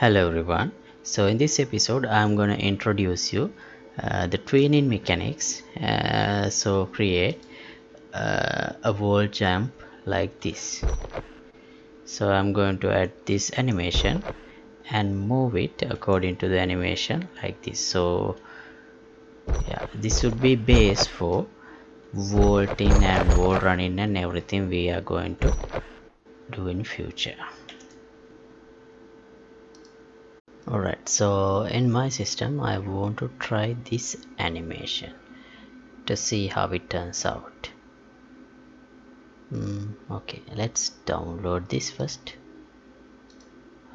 Hello everyone. So in this episode I'm going to introduce you the tweening mechanics. So create a wall jump like this. So I'm going to add this animation and move it according to the animation like this. So yeah, this would be base for vaulting and wall running and everything we are going to do in future. Alright, so in my system I want to try this animation to see how it turns out. Okay, let's download this first.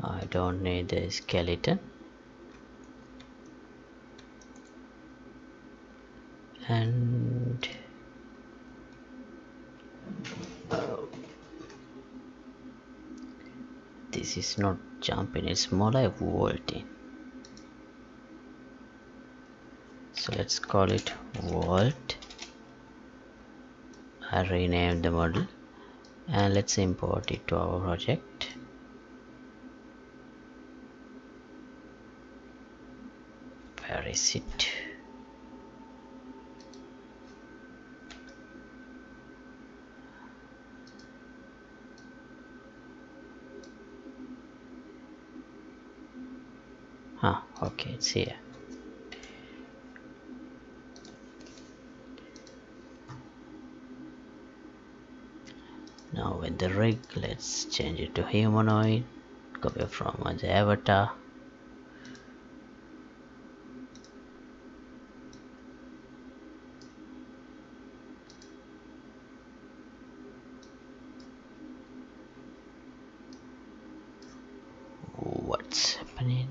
I don't need the skeleton. And this is not jumping, it's more like vaulting. So let's call it vault. I renamed the model and let's import it to our project. Where is it? Okay, it's here. Now with the rig, let's change it to humanoid. Copy from the avatar. What's happening?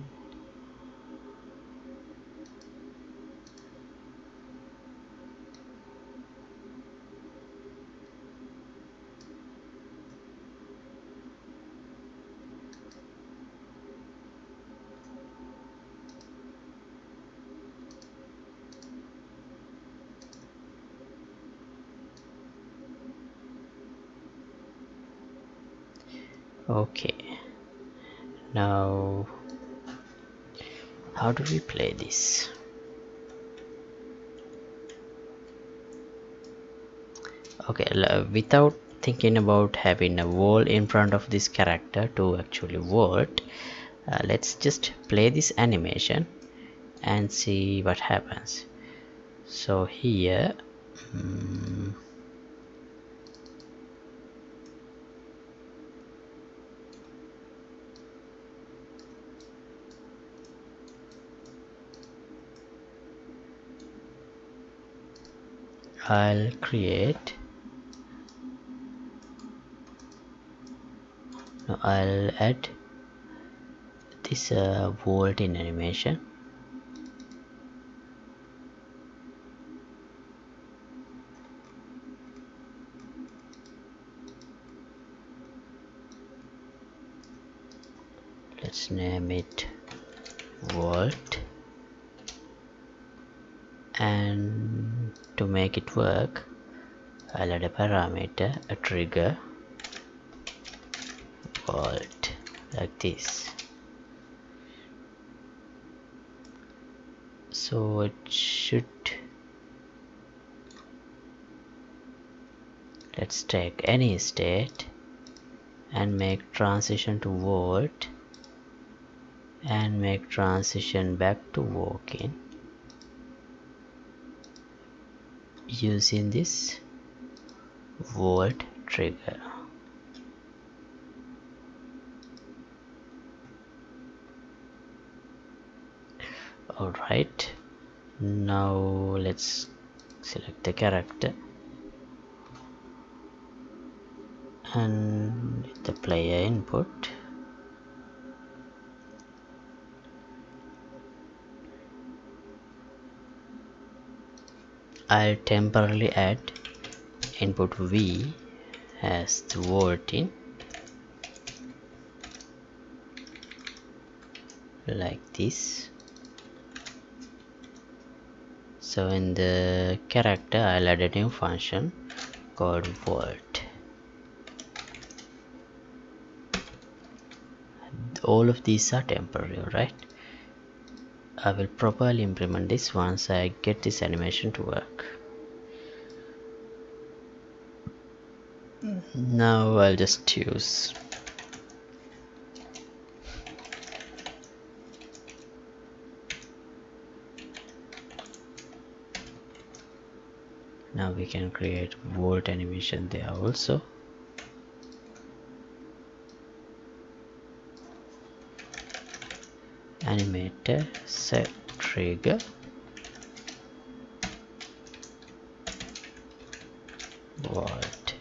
Okay, now how do we play this? Okay, without thinking about having a wall in front of this character to actually vault, let's just play this animation and see what happens. So here I'll create no, I'll add this vault in animation. Let's name it vault, and to make it work I'll add a parameter, a trigger vault like this. So it should, let's take any state and make transition to vault and make transition back to walk-in using this vault trigger. Alright, now let's select the character and the player input. I'll temporarily add input V as the vaulting like this. So in the character I'll add a new function called vault. all of these are temporary, right? I will properly implement this once I get this animation to work. Now I'll just use now we can create volt animation there also. Animator set trigger volt.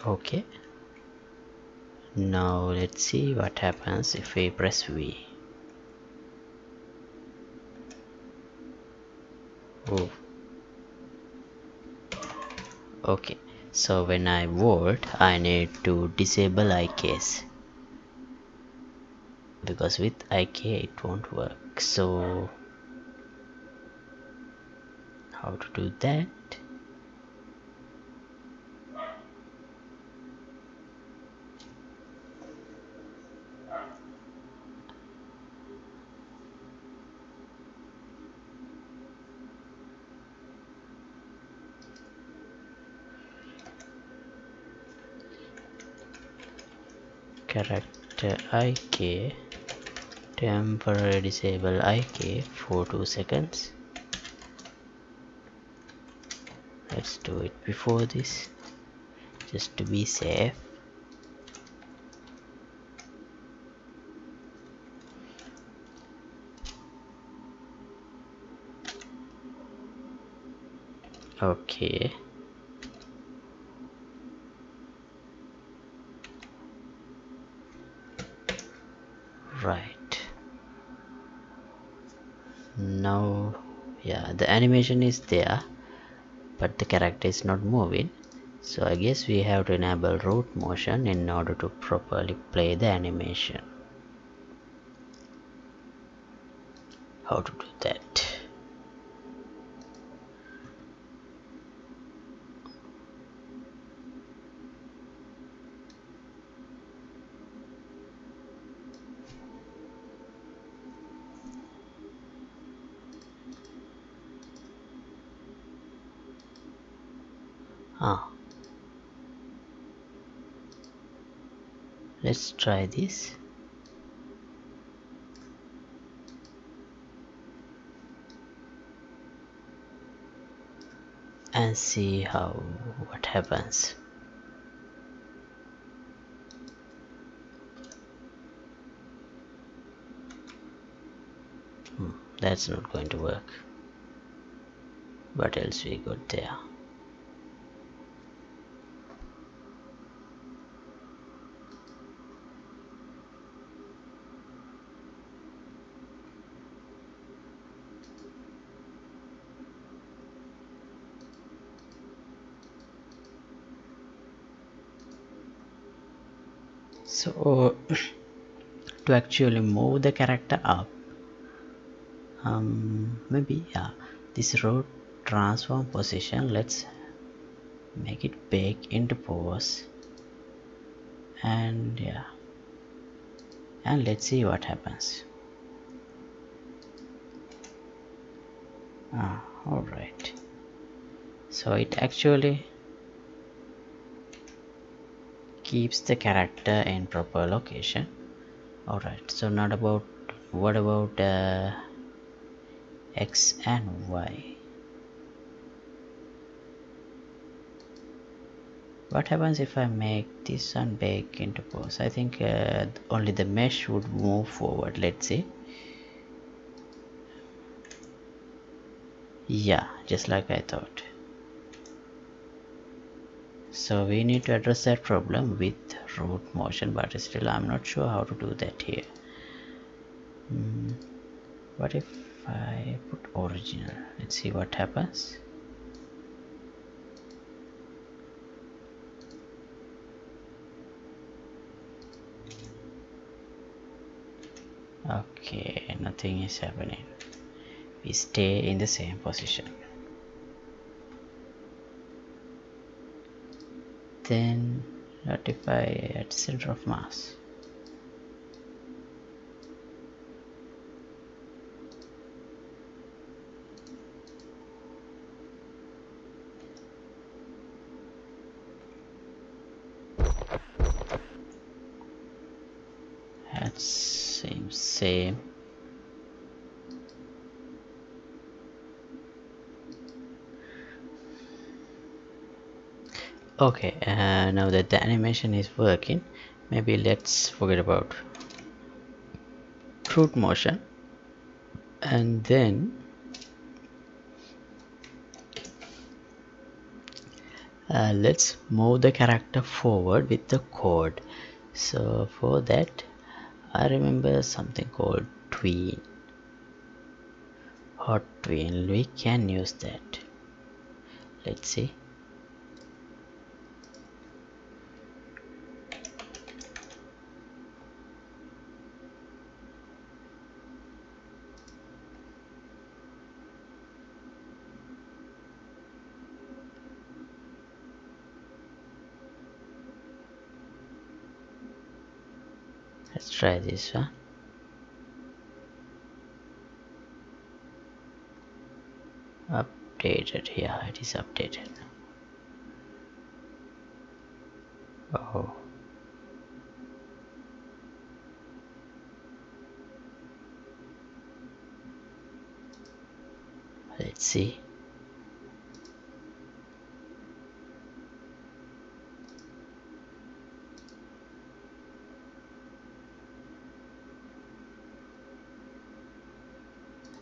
Okay, now let's see what happens if we press V. Oh, okay, so when I volt I need to disable IKs because with IK it won't work. So how to do that? Character IK, temporary disable IK for 2 seconds. Let's do it before this just to be safe. Okay, right now, yeah, the animation is there but the character is not moving, so I guess we have to enable root motion in order to properly play the animation. How to do that? Let's try this. And see what happens. That's not going to work. What else we got there? So to actually move the character up, maybe yeah, this road transform position, let's make it bake into pose, and yeah, and let's see what happens. Alright, so it actually keeps the character in proper location. Alright, so not about what about X and Y? What happens if I make this one bake into pose? I think only the mesh would move forward. Let's see. Yeah, just like I thought. So we need to address that problem with root motion, but still I'm not sure how to do that here. What if I put original? Let's see what happens. Okay, nothing is happening. We stay in the same position. Then Ratify at center of mass. That seems same. Okay, now that the animation is working, maybe let's forget about root motion, and then let's move the character forward with the code. So for that, I remember something called tween. HotTween, we can use that. Let's see. Let's try this one. Updated, yeah, it is updated. Oh, let's see.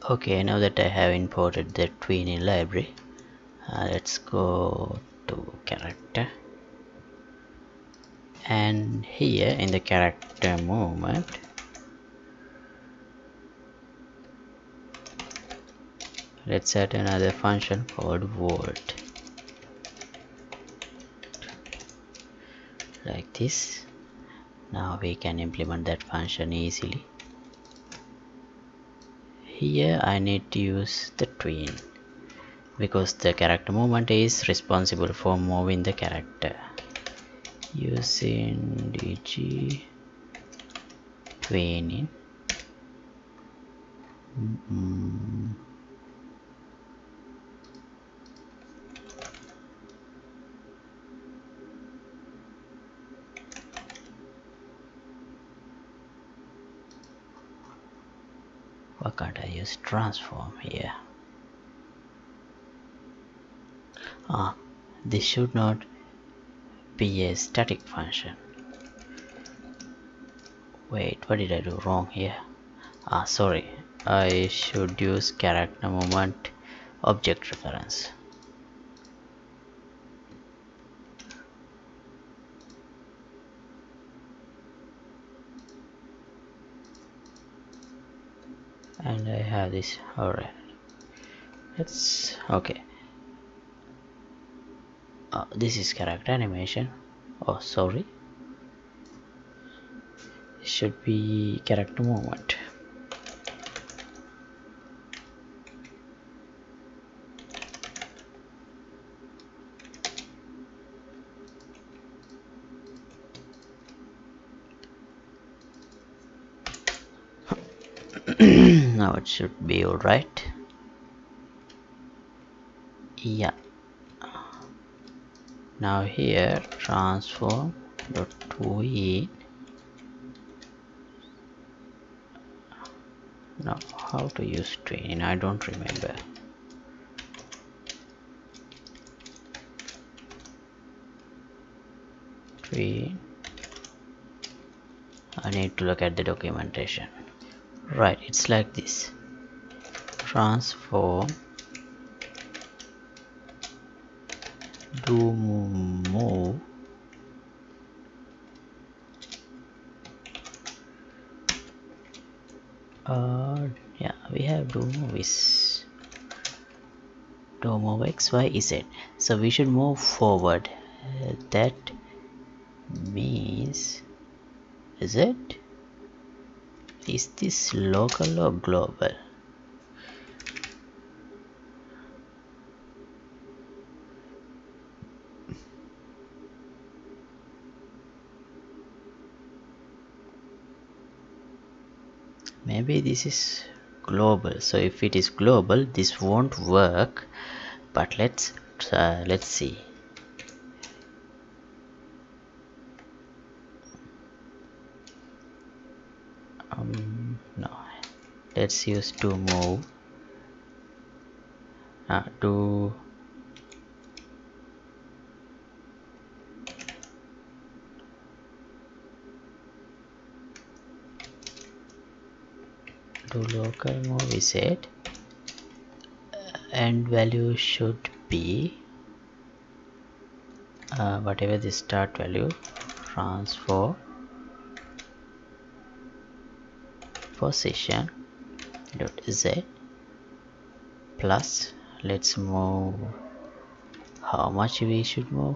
Okay, now that I have imported the tween in library, let's go to character, and here in the character movement, let's add another function called volt, like this. Now we can implement that function easily. Here I need to use the tween because the character movement is responsible for moving the character. Using dg tweening. Why can't I use transform here? This should not be a static function. Wait, what did I do wrong here? Sorry, I should use character movement object reference. And I have this. Alright, let's okay. This is character animation. Oh, sorry, it should be character movement. Now it should be alright. Yeah, now here transform dot tween. Now how to use tween, I don't remember. Tween, I need to look at the documentation. Right, it's like this. Transform do move yeah, we have do move is do move x y z, so we should move forward. That means, is this local or global? maybe this is global. So if it is global, this won't work, but let's see. No, let's use to move to local move. We said end value should be whatever the start value, transfer position dot z plus, let's move how much we should move.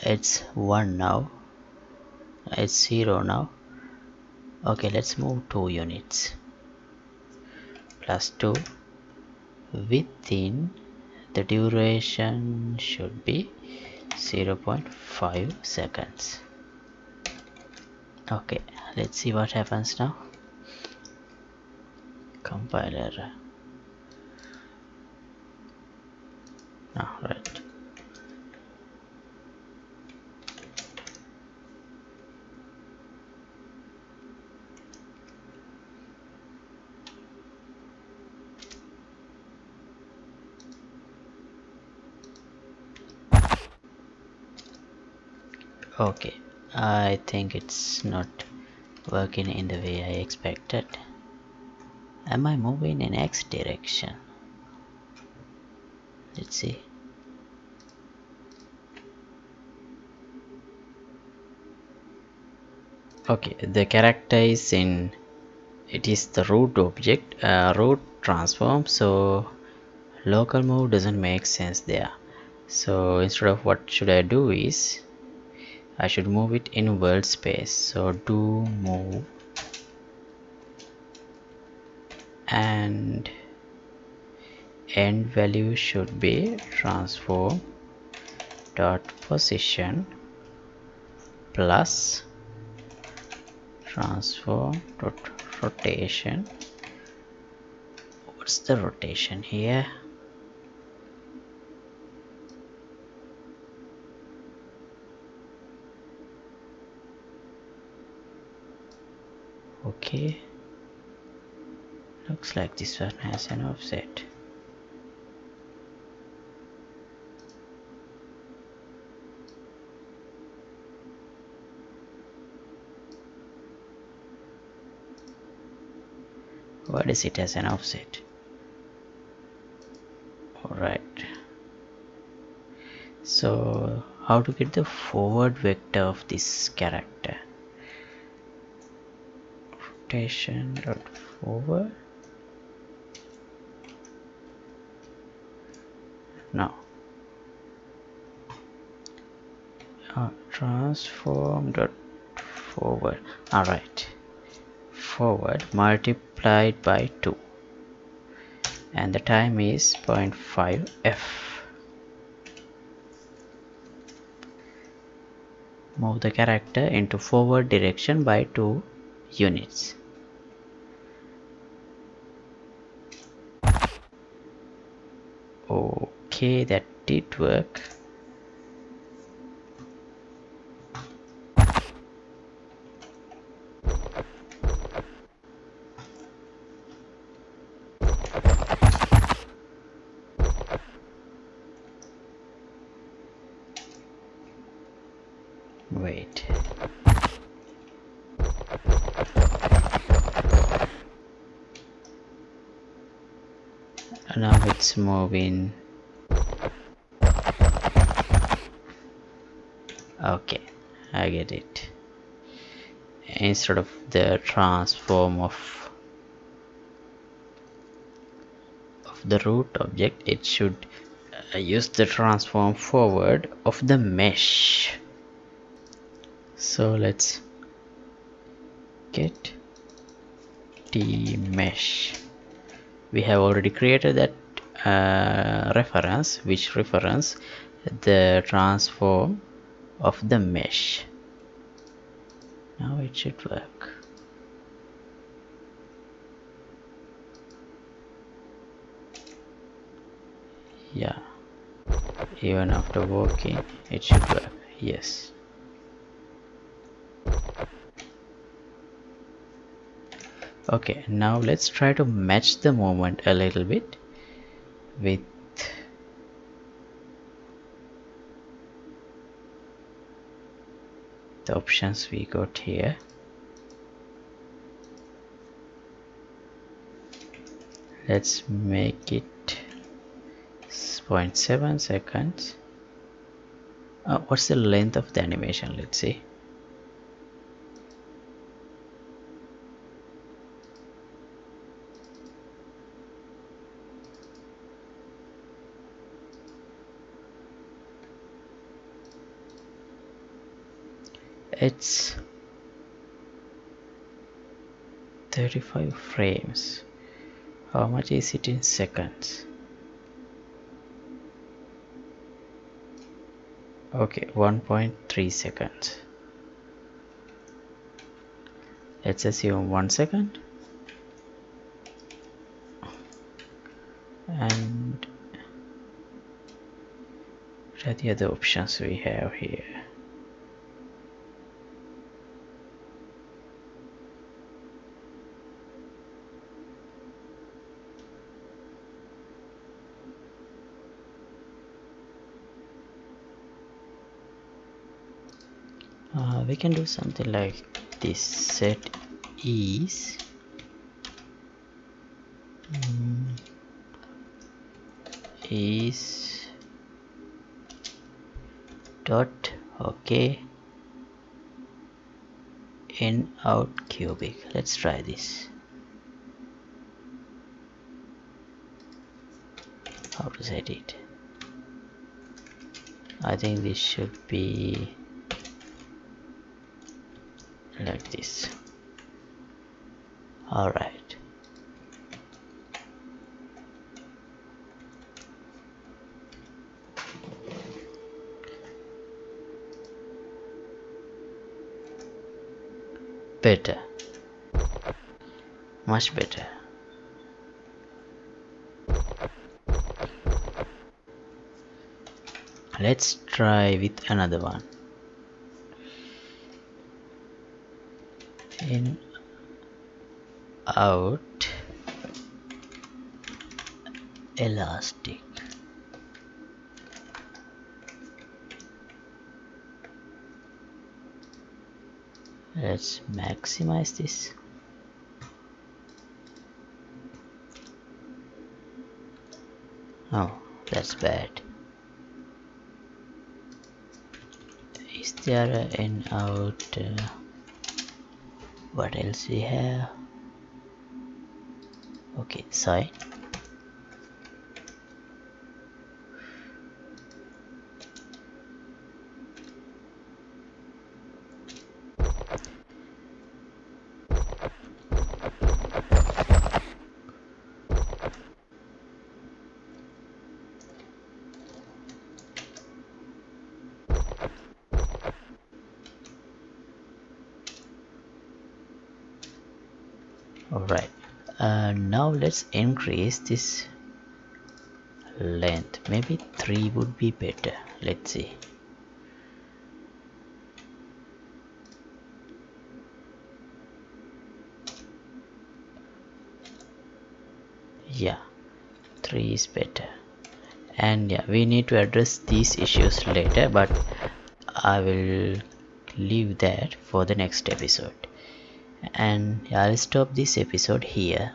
It's 1 now, it's 0 now. Okay, let's move 2 units plus 2 within the duration should be 0.5 seconds. Okay, let's see what happens now. Compiler. Right. Okay, I think it's not working in the way I expected. Am I moving in X direction? Let's see. Okay, the character is in, it is the root object, root transform, so local move doesn't make sense there. So instead of, what should I do is I should move it in world space. So do move and end value should be transform dot position plus transform dot rotation. What's the rotation here? Okay, looks like this one has an offset. What is it as an offset? Alright, so how to get the forward vector of this character? Rotation dot forward. No, transform dot forward. Alright, forward multiplied by 2 and the time is 0.5 f. Move the character into forward direction by 2 units. Okay, that did work. Wait. Now it's moving. Okay, I get it. Instead of the transform of the root object, it should use the transform forward of the mesh. So let's get t mesh. We have already created that reference, which reference the transform of the mesh. Now it should work. Even after working, it should work. Yes. Okay, now let's try to match the movement a little bit with the options we got here. Let's make it 0.7 seconds. What's the length of the animation? Let's see. It's 35 frames. How much is it in seconds? Okay, 1.3 seconds. Let's assume 1 second. And what are the other options we have here? We can do something like this. Set ease is dot okay in out cubic. Let's try this. How to set it? I think this should be like this. Alright. Better. Much better. Let's try with another one. In out elastic. Let's maximize this. Oh, that's bad. Is there an out? What else we have? Okay, side. Alright, now let's increase this length. Maybe 3 would be better. Let's see. Yeah, 3 is better. And yeah, we need to address these issues later, but I will leave that for the next episode. And yeah, I'll stop this episode here.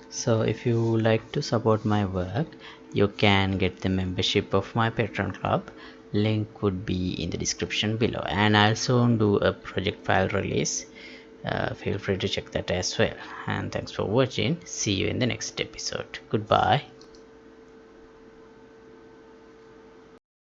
So if you like to support my work, you can get the membership of my Patreon club. Link would be in the description below, and I'll soon do a project file release. Feel free to check that as well. And thanks for watching. See you in the next episode. Goodbye.